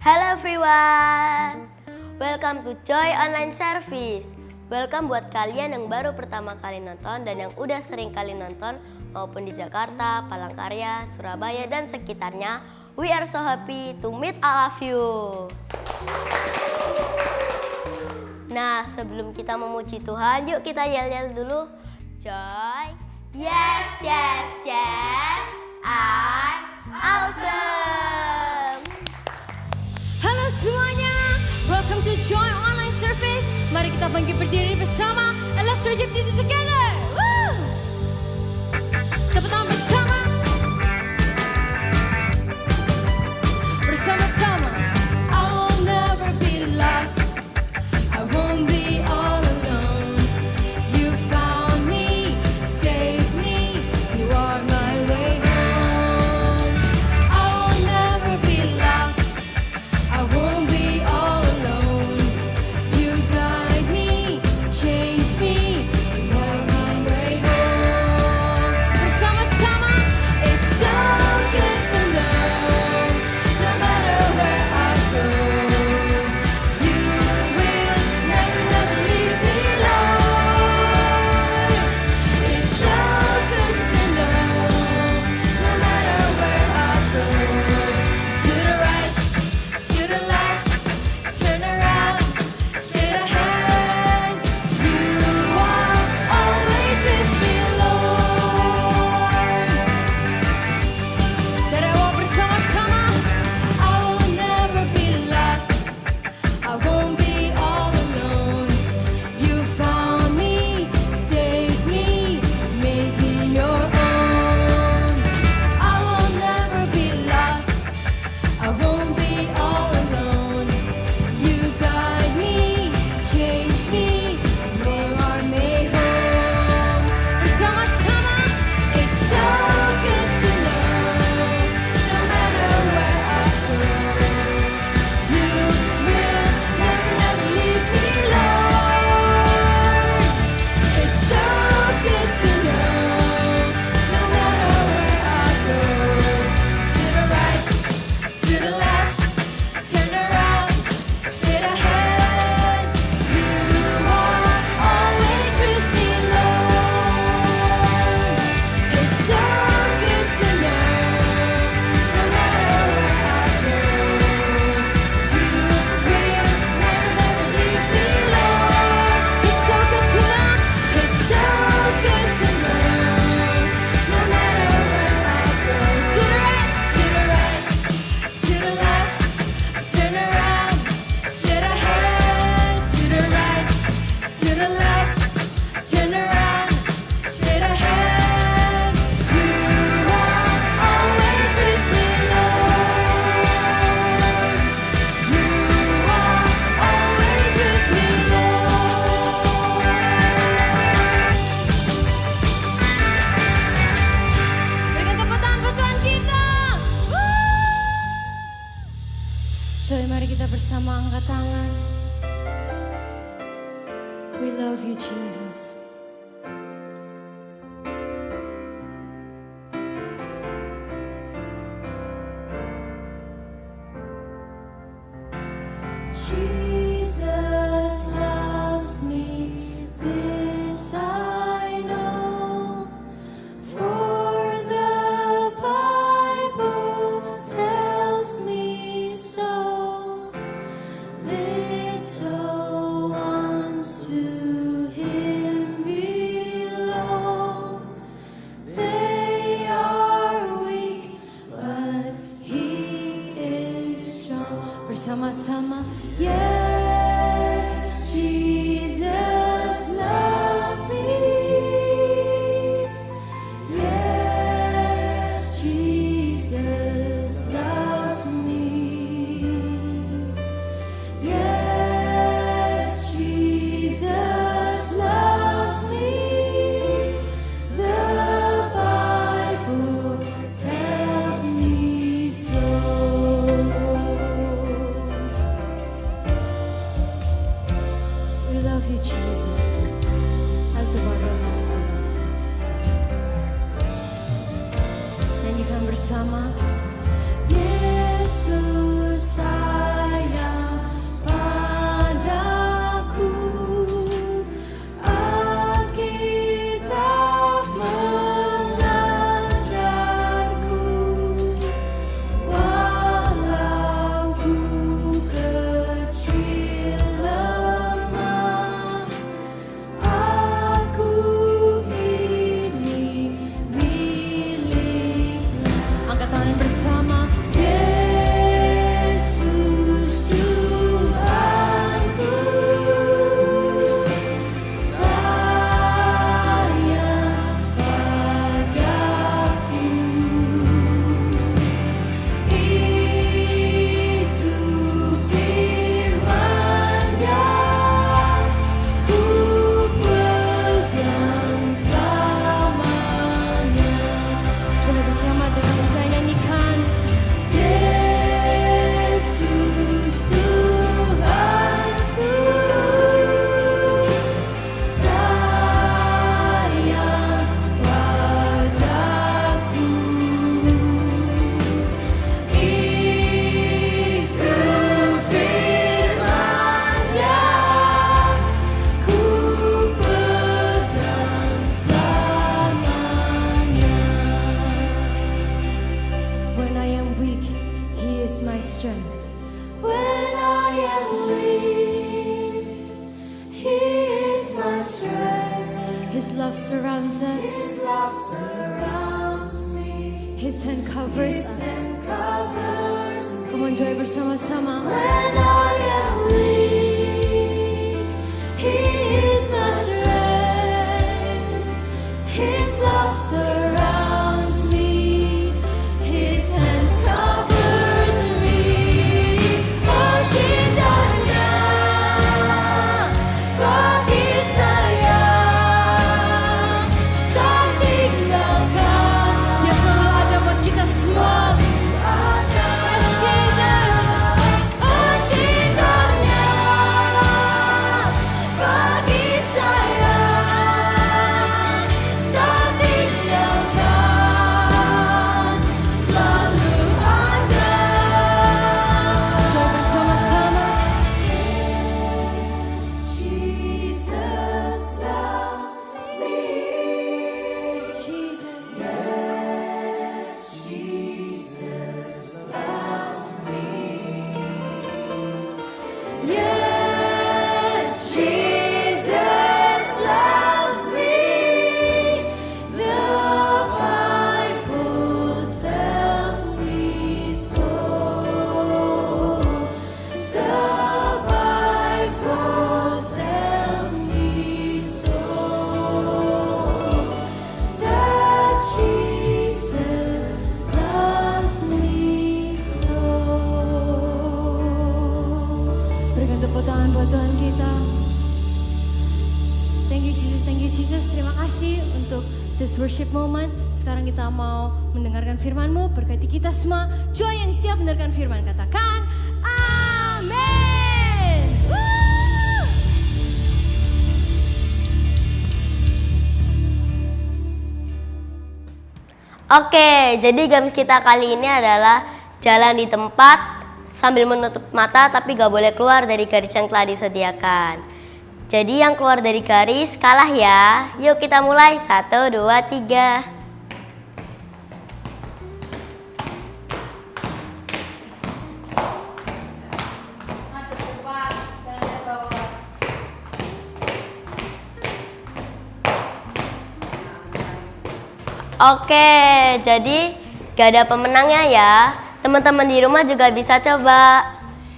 Hello everyone, welcome to Joy Online Service. Welcome buat kalian yang baru pertama kali nonton dan yang udah sering kali nonton maupun di Jakarta, Palangkaraya, Surabaya dan sekitarnya. We are so happy to meet all of you. Nah, sebelum kita memuji Tuhan, yuk kita yel-yel dulu. Joy, yes, yes, yes, I'm awesome. Halo semuanya, welcome to Joy Online Service. Mari kita bangkit berdiri bersama and let's worship Jesus together. Woo! Tepuk tangan bersama. Bersama-sama. I will never be lost. I won't be all alone. You found me, saved me. You are my way home. I will never be lost. I won't be all alone. You guide me, change me, you are my way home. Bersama-sama, it's so good to know. No matter where I go, you will never, never leave me alone. It's so good to know. No matter where I go, to the right, to the left, turn around, straight ahead. You are always with me, Lord. Terawal bersama-sama. I will never be lost. I won't be all alone. You found me, saved me, made me your own. I will never be lost. I won't be all alone. You guide me, change me, you are my home. Bersama-sama, it's so good to know. No matter where I go, you will never, never leave me alone. It's so good to know. No matter where I go, to the right, to the left, turn around, straight ahead. You are always with me, Lord. It's so good to know. No matter where I go, you will never, never leave me alone. It's so good to know. It's so good to know. No matter where I go, to the right, to the right, to the left, turn around, straight ahead. To the right, to the left, turn around, straight ahead. You are always with me, Lord. You are always with me, Lord. Berikan tepuk tangan buat Tuhan kita. Joy, mari kita bersama angkat tangan. We love you, Jesus. Jesus loves me, this I know, for the Bible tells me so. Little ones to Him belong. They are weak, but He is strong. Bersama-sama, yes, Jesus loves me. Yes, Jesus loves me. Yes, Jesus loves me. The Bible tells me so. when I am weak. He is my strength. His love surrounds us. His love surrounds me. His hand covers us. Come on, joy bersama-sama. When I am weak, He is my strength. His love surrounds me. His hands covers me. Oh, cintanya bagi saya tak tinggalkan. Dia selalu ada buat kita semua. Yes, Jesus. Oh, cintanya bagi saya tak tinggalkan, selalu ada. Coba bersama-sama. Yes, Jesus loves me. Yes, Jesus. Yes, Jesus loves me. Yes, Jesus loves me. The Bible tells me so. The Bible tells me so. That Jesus loves me so. Berikan tepuk tangan buat Tuhan kita. Thank you Jesus, thank you Jesus. Terima kasih untuk this worship moment. Sekarang kita mau mendengarkan firman-Mu. Berkati kita semua. Joy yang siap mendengarkan firman. Katakan amin. Woo! Oke, jadi games kita kali ini adalah jalan di tempat sambil menutup mata tapi gak boleh keluar dari garis yang telah disediakan. Jadi yang keluar dari garis kalah ya. Yuk kita mulai. 1, 2, 3. Oke, jadi gak ada pemenangnya ya. Teman-teman di rumah juga bisa coba.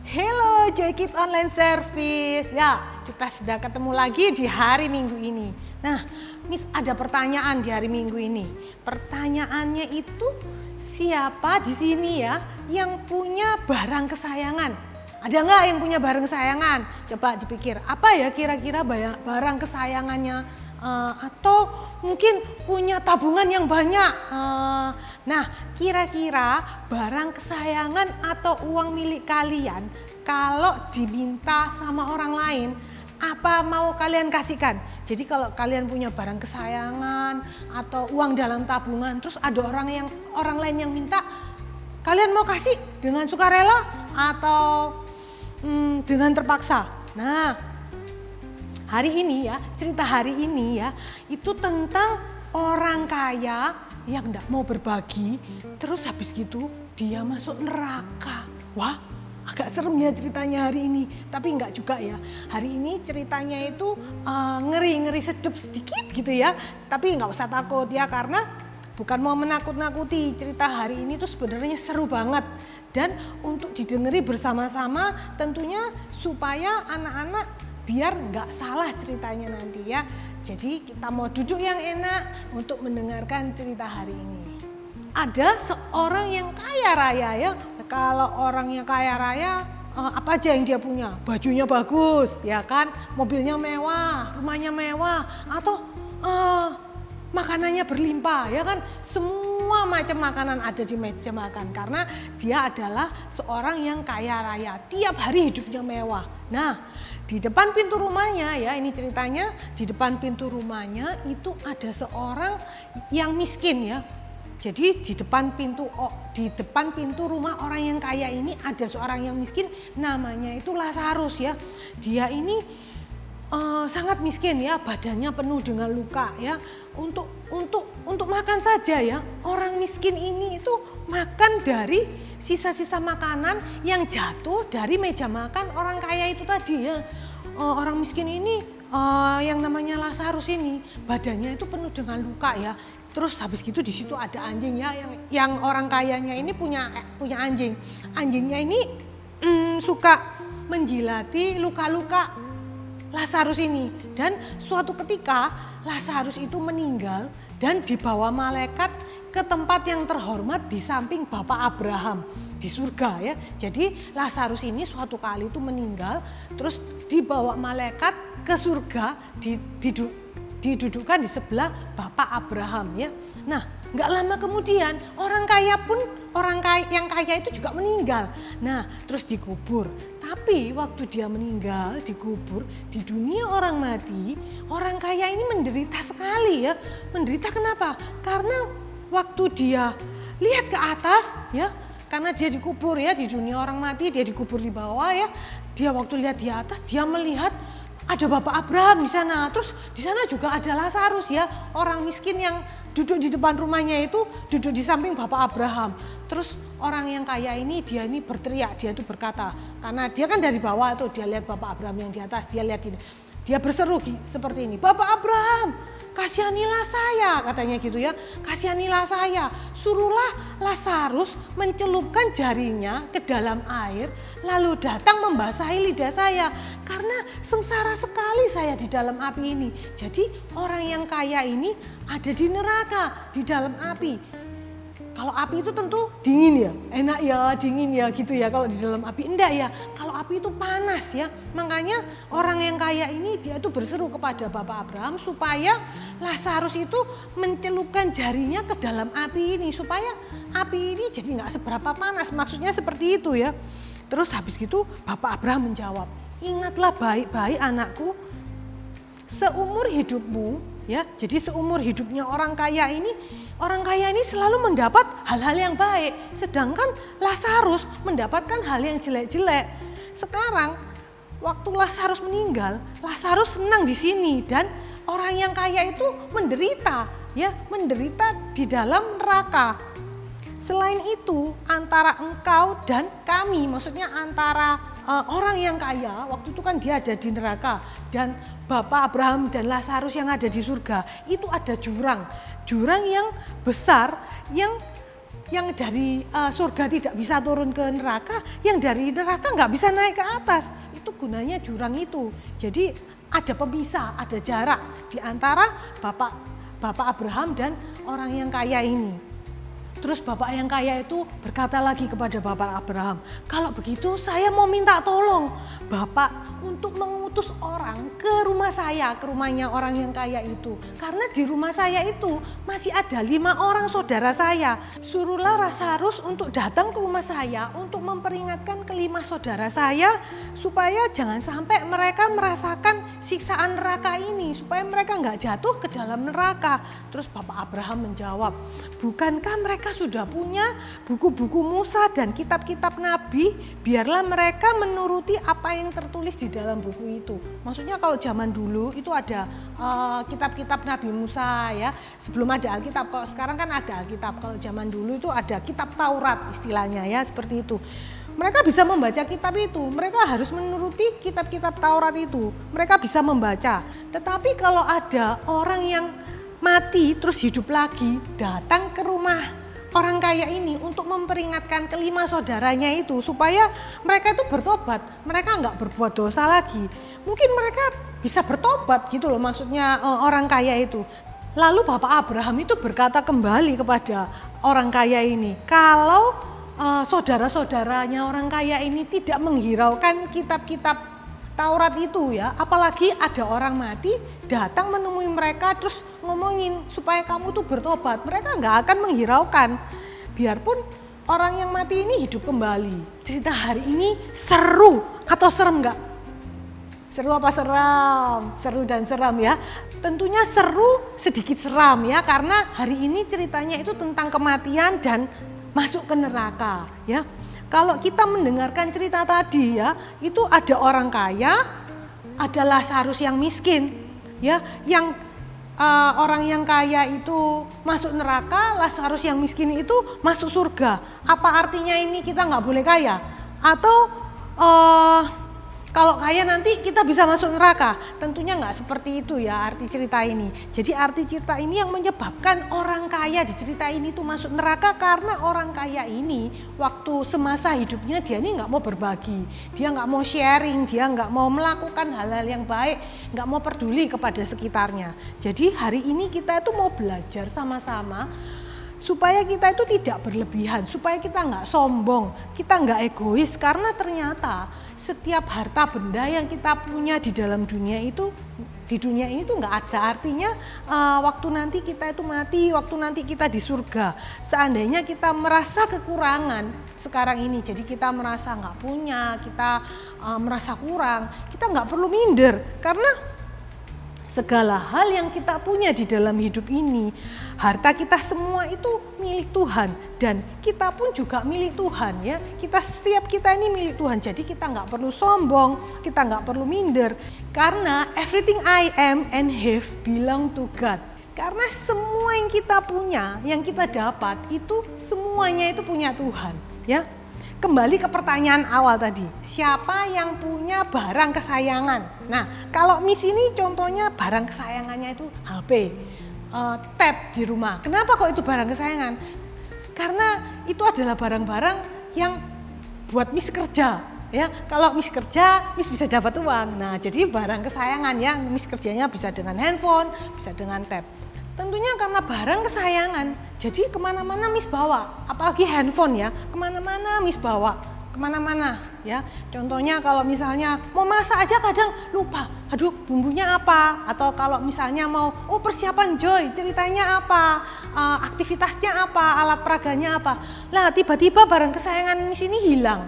Hello Joy Kids Online Service. Ya, kita sudah ketemu lagi di hari Minggu ini. Nah, Miss ada pertanyaan di hari Minggu ini. Pertanyaannya itu siapa di sini ya yang punya barang kesayangan? Ada nggak yang punya barang kesayangan? Coba dipikir, apa ya kira-kira barang kesayangannya? Atau mungkin punya tabungan yang banyak. Nah, kira-kira barang kesayangan atau uang milik kalian kalau diminta sama orang lain, apa mau kalian kasihkan? Jadi kalau kalian punya barang kesayangan atau uang dalam tabungan, terus ada orang lain yang minta, kalian mau kasih dengan sukarela atau dengan terpaksa? Nah, hari ini ya, cerita hari ini ya, itu tentang orang kaya yang enggak mau berbagi, terus habis gitu dia masuk neraka. Wah, agak serem ya ceritanya hari ini, tapi enggak juga ya. Hari ini ceritanya itu ngeri-ngeri sedep sedikit gitu ya, tapi enggak usah takut ya, karena bukan mau menakut-nakuti. Cerita hari ini tuh sebenarnya seru banget dan untuk didengeri bersama-sama tentunya supaya anak-anak biar nggak salah ceritanya nanti ya. Jadi kita mau duduk yang enak untuk mendengarkan cerita hari ini. Ada seorang yang kaya raya ya. Kalau orang yang kaya raya apa aja yang dia punya? Bajunya bagus ya kan, mobilnya mewah, rumahnya mewah, atau makanannya berlimpah ya kan. Semua macam makanan ada di meja makan karena dia adalah seorang yang kaya raya. Tiap hari hidupnya mewah. Nah, di depan pintu rumahnya ya, ini ceritanya di depan pintu rumahnya itu ada seorang yang miskin ya. Jadi di depan pintu rumah orang yang kaya ini ada seorang yang miskin, namanya itu Lazarus ya. Dia ini sangat miskin ya, badannya penuh dengan luka ya. Untuk makan saja ya, orang miskin ini itu makan dari sisa-sisa makanan yang jatuh dari meja makan orang kaya itu tadi ya. Orang miskin ini yang namanya Lazarus ini badannya itu penuh dengan luka ya. Terus habis gitu di situ ada anjing ya, yang orang kayanya ini punya anjing. Anjingnya ini suka menjilati luka-luka Lazarus ini, dan suatu ketika Lazarus itu meninggal dan dibawa malaikat ke tempat yang terhormat di samping Bapak Abraham di surga ya. Jadi Lazarus ini suatu kali itu meninggal, terus dibawa malaikat ke surga, didudukkan di sebelah Bapak Abraham ya. Nah, nggak lama kemudian orang yang kaya itu juga meninggal. Nah, terus dikubur. Tapi waktu dia meninggal dikubur di dunia orang mati, orang kaya ini menderita sekali ya. Menderita kenapa? Karena waktu dia lihat ke atas ya, karena dia dikubur ya di dunia orang mati, dia dikubur di bawah ya. Dia waktu lihat di atas dia melihat ada Bapak Abraham di sana. Terus di sana juga ada Lazarus ya, orang miskin yang duduk di depan rumahnya itu duduk di samping Bapak Abraham. Terus orang yang kaya ini dia ini berteriak, dia itu berkata, karena dia kan dari bawah tuh, dia lihat Bapak Abraham yang di atas, dia lihat ini. Dia berseru seperti ini, Bapak Abraham, kasihanilah saya, katanya gitu ya, kasihanilah saya. Suruhlah Lazarus mencelupkan jarinya ke dalam air, lalu datang membasahi lidah saya, karena sengsara sekali saya di dalam api ini. Jadi orang yang kaya ini ada di neraka, di dalam api. Kalau api itu tentu dingin ya, enak ya, dingin ya gitu ya kalau di dalam api. Enggak ya, kalau api itu panas ya. Makanya orang yang kaya ini dia itu berseru kepada Bapak Abraham supaya Lazarus itu mencelupkan jarinya ke dalam api ini, supaya api ini jadi nggak seberapa panas. Maksudnya seperti itu ya. Terus habis gitu Bapak Abraham menjawab, ingatlah baik-baik anakku, seumur hidupmu ya, jadi seumur hidupnya orang kaya ini selalu mendapat hal-hal yang baik, sedangkan Lazarus mendapatkan hal yang jelek-jelek. Sekarang waktu Lazarus meninggal, Lazarus senang di sini dan orang yang kaya itu menderita ya, menderita di dalam neraka. Selain itu, antara engkau dan kami, maksudnya antara orang yang kaya, waktu itu kan dia ada di neraka, dan Bapak Abraham dan Lazarus yang ada di surga, itu ada jurang yang besar, yang dari surga tidak bisa turun ke neraka, yang dari neraka nggak bisa naik ke atas. Itu gunanya jurang itu. Jadi ada pemisah, ada jarak di antara Bapak Abraham dan orang yang kaya ini. Terus bapak yang kaya itu berkata lagi kepada Bapak Abraham, kalau begitu saya mau minta tolong Bapak untuk mengutus orang ke rumah saya, ke rumahnya orang yang kaya itu. Karena di rumah saya itu masih ada 5 orang saudara saya. Suruhlah Lazarus untuk datang ke rumah saya untuk memperingatkan ke-5 saudara saya supaya jangan sampai mereka merasakan siksaan neraka ini, supaya mereka nggak jatuh ke dalam neraka. Terus Bapak Abraham menjawab, bukankah mereka sudah punya buku-buku Musa dan kitab-kitab Nabi, biarlah mereka menuruti apa yang tertulis di dalam buku itu. Maksudnya kalau zaman dulu itu ada kitab-kitab Nabi Musa ya, sebelum ada Alkitab. Kalau sekarang kan ada Alkitab, kalau zaman dulu itu ada kitab Taurat istilahnya ya, seperti itu. Mereka bisa membaca kitab itu, mereka harus menuruti kitab-kitab Taurat itu, mereka bisa membaca. Tetapi kalau ada orang yang mati terus hidup lagi, datang ke rumah orang kaya ini untuk memperingatkan ke-5 saudaranya itu supaya mereka itu bertobat, mereka nggak berbuat dosa lagi. Mungkin mereka bisa bertobat gitu loh, maksudnya orang kaya itu. Lalu Bapak Abraham itu berkata kembali kepada orang kaya ini, kalau saudara-saudaranya orang kaya ini tidak menghiraukan kitab-kitab Taurat itu ya, apalagi ada orang mati datang menemui mereka terus ngomongin supaya kamu tuh bertobat, mereka nggak akan menghiraukan. Biarpun orang yang mati ini hidup kembali. Cerita hari ini seru atau serem nggak? Seru apa seram? Seru dan seram ya. Tentunya seru sedikit seram ya, karena hari ini ceritanya itu tentang kematian dan masuk ke neraka ya. Kalau kita mendengarkan cerita tadi ya, itu ada orang kaya, ada Lazarus yang miskin, ya, yang orang yang kaya itu masuk neraka, Lazarus yang miskin itu masuk surga. Apa artinya ini kita nggak boleh kaya? Atau kalau kaya nanti kita bisa masuk neraka? Tentunya nggak seperti itu ya arti cerita ini. Jadi arti cerita ini yang menyebabkan orang kaya di cerita ini tuh masuk neraka karena orang kaya ini waktu semasa hidupnya dia ini nggak mau berbagi, dia nggak mau sharing, dia nggak mau melakukan hal-hal yang baik, nggak mau peduli kepada sekitarnya. Jadi hari ini kita itu mau belajar sama-sama supaya kita itu tidak berlebihan, supaya kita nggak sombong, kita nggak egois, karena ternyata setiap harta benda yang kita punya di dalam dunia itu, di dunia ini tuh nggak ada artinya waktu nanti kita itu mati, waktu nanti kita di surga. Seandainya kita merasa kekurangan sekarang ini, jadi kita merasa nggak punya, kita merasa kurang, kita nggak perlu minder, karena segala hal yang kita punya di dalam hidup ini, harta kita semua itu milik Tuhan, dan kita pun juga milik Tuhan ya. Setiap kita ini milik Tuhan, jadi kita nggak perlu sombong, kita nggak perlu minder, karena everything I am and have belong to God. Karena semua yang kita punya, yang kita dapat itu semuanya itu punya Tuhan ya. Kembali ke pertanyaan awal tadi, siapa yang punya barang kesayangan? Nah, kalau Miss ini contohnya barang kesayangannya itu HP, tab di rumah. Kenapa kok itu barang kesayangan? Karena itu adalah barang-barang yang buat Miss kerja. Ya, kalau Miss kerja, Miss bisa dapat uang. Nah, jadi barang kesayangan ya, Miss kerjanya bisa dengan handphone, bisa dengan tab. Tentunya karena barang kesayangan, jadi kemana-mana Miss bawa, apalagi handphone ya, kemana-mana Miss bawa, kemana-mana ya. Contohnya kalau misalnya mau masak aja kadang lupa, aduh bumbunya apa, atau kalau misalnya mau persiapan Joy, ceritanya apa, aktivitasnya apa, alat peraganya apa, lah tiba-tiba barang kesayangan Miss ini hilang.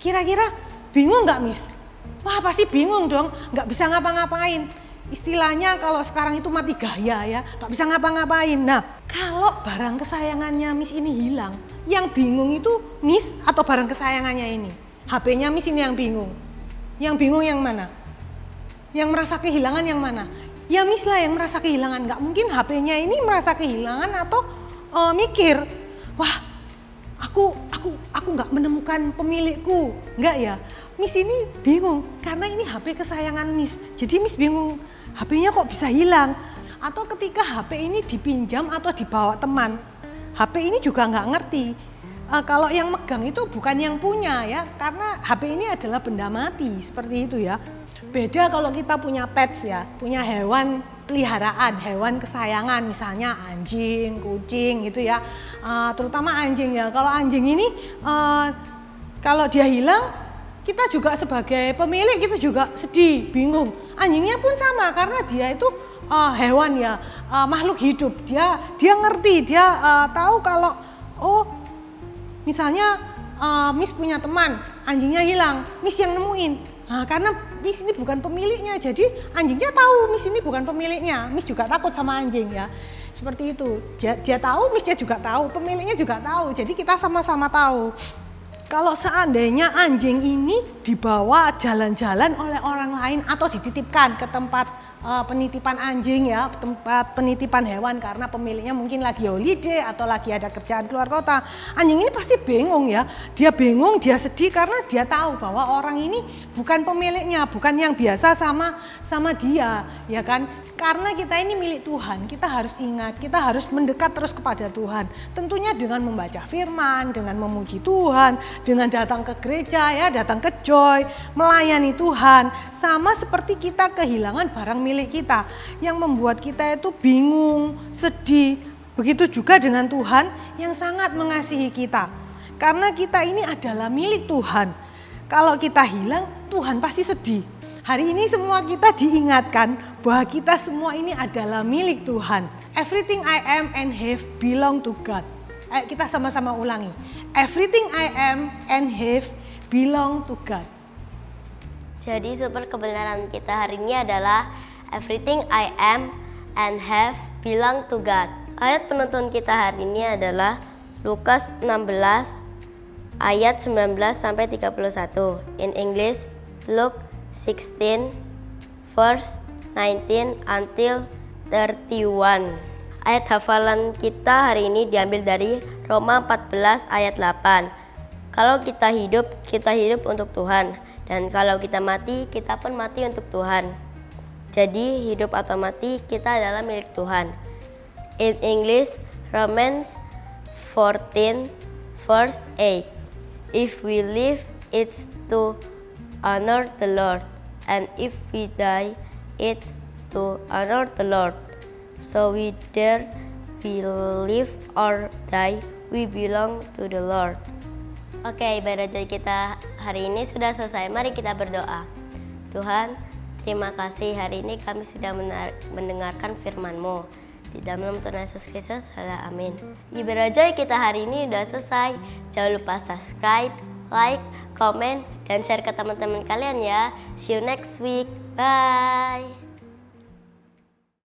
Kira-kira bingung nggak Miss? Wah pasti bingung dong, nggak bisa ngapa-ngapain. Istilahnya kalau sekarang itu mati gaya ya, nggak bisa ngapa-ngapain. Nah, kalau barang kesayangannya Miss ini hilang, yang bingung itu Miss atau barang kesayangannya ini? HP-nya Miss ini yang bingung. Yang bingung yang mana? Yang merasa kehilangan yang mana? Ya Miss lah yang merasa kehilangan. Nggak mungkin HP-nya ini merasa kehilangan atau mikir, wah aku nggak menemukan pemilikku. Nggak ya. Miss ini bingung karena ini HP kesayangan Miss. Jadi Miss bingung, HP-nya kok bisa hilang? Atau ketika HP ini dipinjam atau dibawa teman, HP ini juga nggak ngerti. Kalau yang megang itu bukan yang punya ya, karena HP ini adalah benda mati, seperti itu ya. Beda kalau kita punya pets ya, punya hewan peliharaan, hewan kesayangan, misalnya anjing, kucing gitu ya. Terutama anjing ya, kalau anjing ini kalau dia hilang, kita juga sebagai pemilik kita juga sedih, bingung. Anjingnya pun sama karena dia itu hewan ya, makhluk hidup. Dia ngerti, dia tahu kalau misalnya Miss punya teman, anjingnya hilang, Miss yang nemuin. Nah, karena Miss ini bukan pemiliknya, jadi anjingnya tahu Miss ini bukan pemiliknya. Miss juga takut sama anjing ya. Seperti itu. Dia tahu, Missnya juga tahu, pemiliknya juga tahu. Jadi kita sama-sama tahu. Kalau seandainya anjing ini dibawa jalan-jalan oleh orang lain atau dititipkan ke tempat penitipan anjing ya, tempat penitipan hewan karena pemiliknya mungkin lagi holiday atau lagi ada kerjaan keluar kota, anjing ini pasti bingung ya. Dia bingung, dia sedih karena dia tahu bahwa orang ini bukan pemiliknya, bukan yang biasa sama dia, ya kan? Karena kita ini milik Tuhan, kita harus ingat, kita harus mendekat terus kepada Tuhan. Tentunya dengan membaca firman, dengan memuji Tuhan, dengan datang ke gereja ya, datang ke Joy, melayani Tuhan. Sama seperti kita kehilangan barang milik kita yang membuat kita itu bingung, sedih. Begitu juga dengan Tuhan yang sangat mengasihi kita. Karena kita ini adalah milik Tuhan. Kalau kita hilang, Tuhan pasti sedih. Hari ini semua kita diingatkan bahwa kita semua ini adalah milik Tuhan. Everything I am and have belong to God. Ayo kita sama-sama ulangi. Everything I am and have belong to God. Jadi super kebenaran kita hari ini adalah everything I am and have belong to God. Ayat penuntun kita hari ini adalah Lukas 16 ayat 19 sampai 31. In English, Luke 16, verse 19 until 31. Ayat hafalan kita hari ini diambil dari Roma 14 ayat 8. Kalau kita hidup untuk Tuhan. Dan kalau kita mati pun mati untuk Tuhan. Jadi hidup atau mati kita adalah milik Tuhan. In English, Romans 14 verse 8. If we live, it's to honor the Lord. And if we die, it's to honor the Lord. So whether we live or die, we belong to the Lord. Oke, ibadah joy kita hari ini sudah selesai. Mari kita berdoa. Tuhan, terima kasih hari ini kami sudah mendengarkan firman-Mu. Di dalam nama Tuhan Yesus Kristus, amin. Ibadah joy kita hari ini sudah selesai. Jangan lupa subscribe, like, komen, dan share ke teman-teman kalian ya. See you next week. Bye.